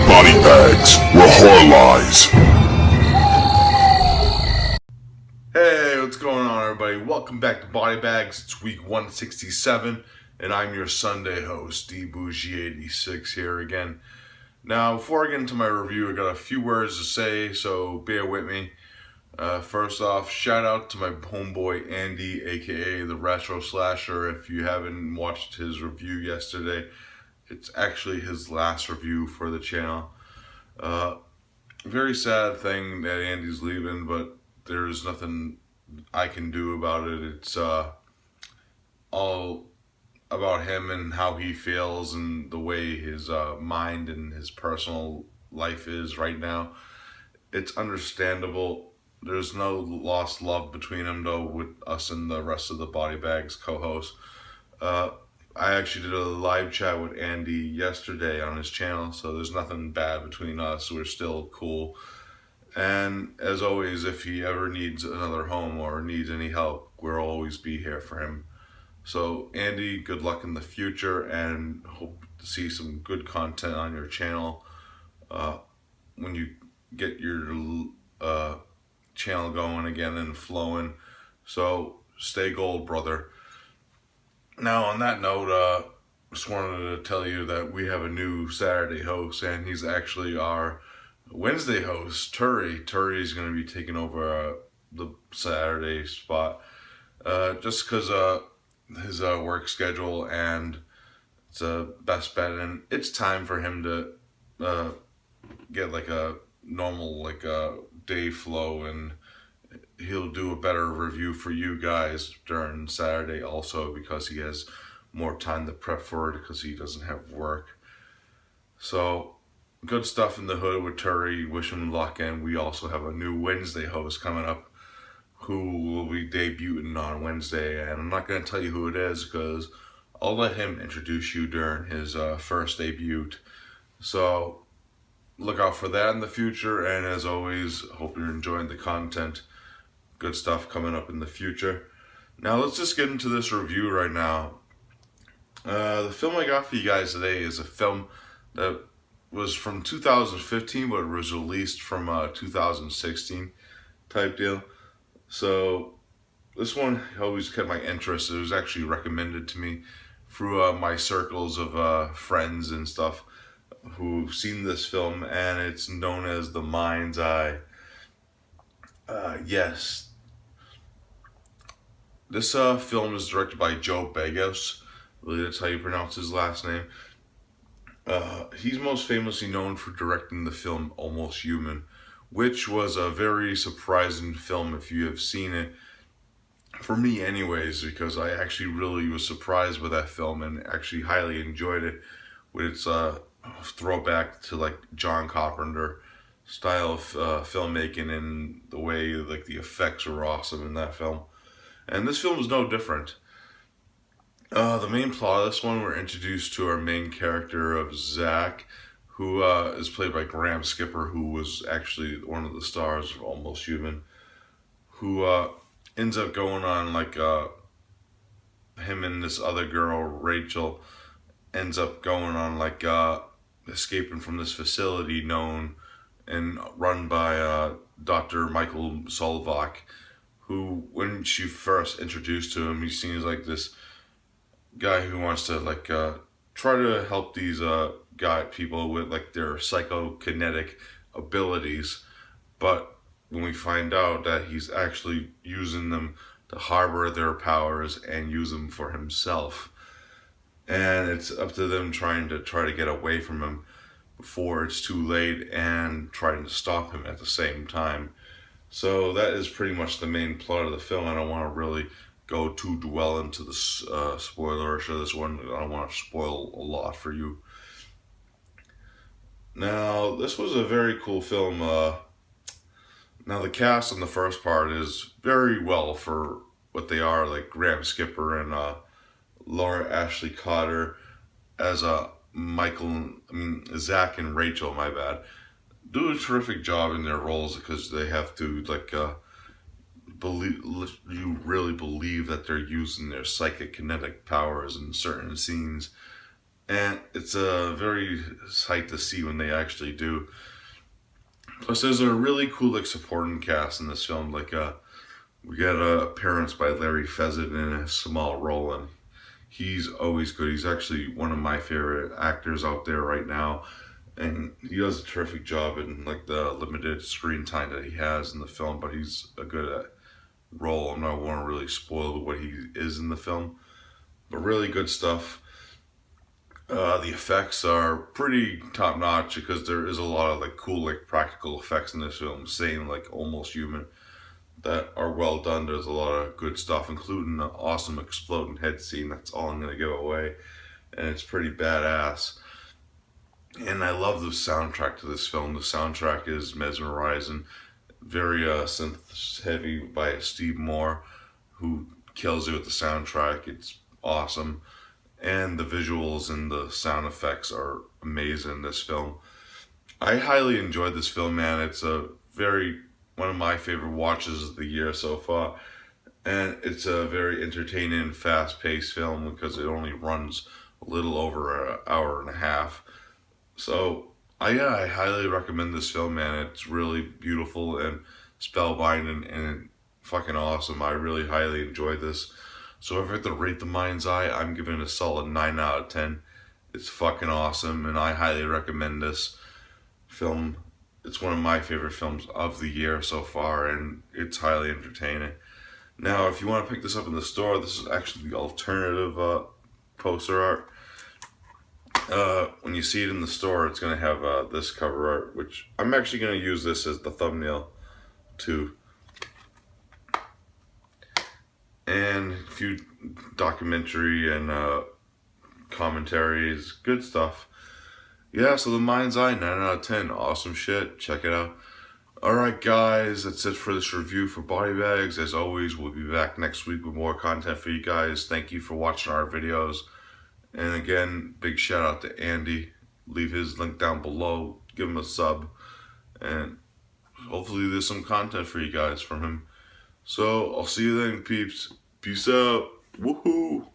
BodyBags, where horror lies. Hey, what's going on, everybody? Welcome back to BodyBags. It's week 167, and I'm your Sunday host, Bourgie86 here again. Now, before I get into my review, I got a few words to say, so bear with me. First off, shout out to my homeboy Andy, aka the RetroSlasher. If you haven't watched his review yesterday, it's actually his last review for the channel. Very sad thing that Andy's leaving, but there's nothing I can do about it. It's all about him and how he feels and the way his mind and his personal life is right now. It's understandable. There's no lost love between them though, with us and the rest of the BodyBags co-hosts. I actually did a live chat with Andy yesterday on his channel, so there's nothing bad between us. We're still cool. And as always, if he ever needs another home or needs any help, we'll always be here for him. So Andy, good luck in the future, and hope to see some good content on your channel when you get your channel going again and flowing. So stay gold, brother. Now, on that note, just wanted to tell you that we have a new Saturday host, and he's actually our Wednesday host, Turi. Turi is going to be taking over the Saturday spot, just because his work schedule, and it's a best bet, and it's time for him to get like a normal day flow, and he'll do a better review for you guys during Saturday also, because he has more time to prep for it because he doesn't have work. So good stuff in the hood with Turi. Wish him luck. And we also have a new Wednesday host coming up who will be debuting on Wednesday, and I'm not going to tell you who it is because I'll let him introduce you during his first debut. So look out for that in the future, and as always, hope you're enjoying the content. Good stuff coming up in the future. Now let's just get into this review right now. The film I got for you guys today is a film that was from 2015, but it was released from 2016 type deal. So this one always kept my interest. It was actually recommended to me through my circles of friends and stuff who've seen this film, and it's known as The Mind's Eye. Yes. This film is directed by Joe Begos. I believe that's how you pronounce his last name. He's most famously known for directing the film Almost Human, which was a very surprising film if you have seen it. For me anyways, because I actually really was surprised with that film and actually highly enjoyed it, with its throwback to like John Carpenter style of filmmaking, and the way like the effects were awesome in that film. And this film is no different. The main plot of this one, we're introduced to our main character of Zach, who is played by Graham Skipper, who was actually one of the stars of Almost Human, who ends up going on like him and this other girl, Rachel, ends up going on like escaping from this facility known and run by Dr. Michael Solvak, who, when she first introduced to him, he seems like this guy who wants to like try to help these people with like their psychokinetic abilities, but when we find out that he's actually using them to harbor their powers and use them for himself, and it's up to them trying to get away from him before it's too late, and trying to stop him at the same time. So that is pretty much the main plot of the film. I don't want to really go too dwell into the spoiler of this one. I don't want to spoil a lot for you. Now, this was a very cool film. Now, the cast in the first part is very well for what they are, like Graham Skipper and Laura Ashley Cotter as Zach and Rachel, my bad, do a terrific job in their roles, because they have to like you really believe that they're using their psychic kinetic powers in certain scenes, and it's a very sight to see when they actually do. Plus, there's a really cool like supporting cast in this film. Like we got a appearance by Larry Fezzik in a small role, and he's always good. He's actually one of my favorite actors out there right now, and he does a terrific job in like the limited screen time that he has in the film. But he's a good role. I'm not want to really spoil what he is in the film, but really good stuff. The effects are pretty top notch because there is a lot of like cool like practical effects in this film, same like almost human, that are well done. There's a lot of good stuff, including an awesome exploding head scene. That's all I'm gonna give away, and it's pretty badass. And I love the soundtrack to this film. The soundtrack is mesmerizing, very synth heavy by Steve Moore, who kills it with the soundtrack. It's awesome, and the visuals and the sound effects are amazing in this film. I highly enjoyed this film, man. It's a very one of my favorite watches of the year so far, and it's a very entertaining, fast-paced film because it only runs a little over an hour and a half. So I highly recommend this film, man. It's really beautiful and spellbinding and fucking awesome. I really highly enjoyed this. So if I had to rate The Mind's Eye, I'm giving it a solid 9 out of 10. It's fucking awesome, and I highly recommend this film. It's one of my favorite films of the year so far, and it's highly entertaining. Now, if you want to pick this up in the store, this is actually the alternative poster art. When you see it in the store, it's going to have this cover art, which I'm actually going to use this as the thumbnail too. And a few documentary and commentaries, good stuff. Yeah, so The Mind's Eye, 9 out of 10, awesome shit, check it out. Alright guys, that's it for this review for BodyBags. As always, we'll be back next week with more content for you guys. Thank you for watching our videos. And again, big shout out to Andy. Leave his link down below, give him a sub, and hopefully there's some content for you guys from him. So, I'll see you then, peeps. Peace out. Woohoo!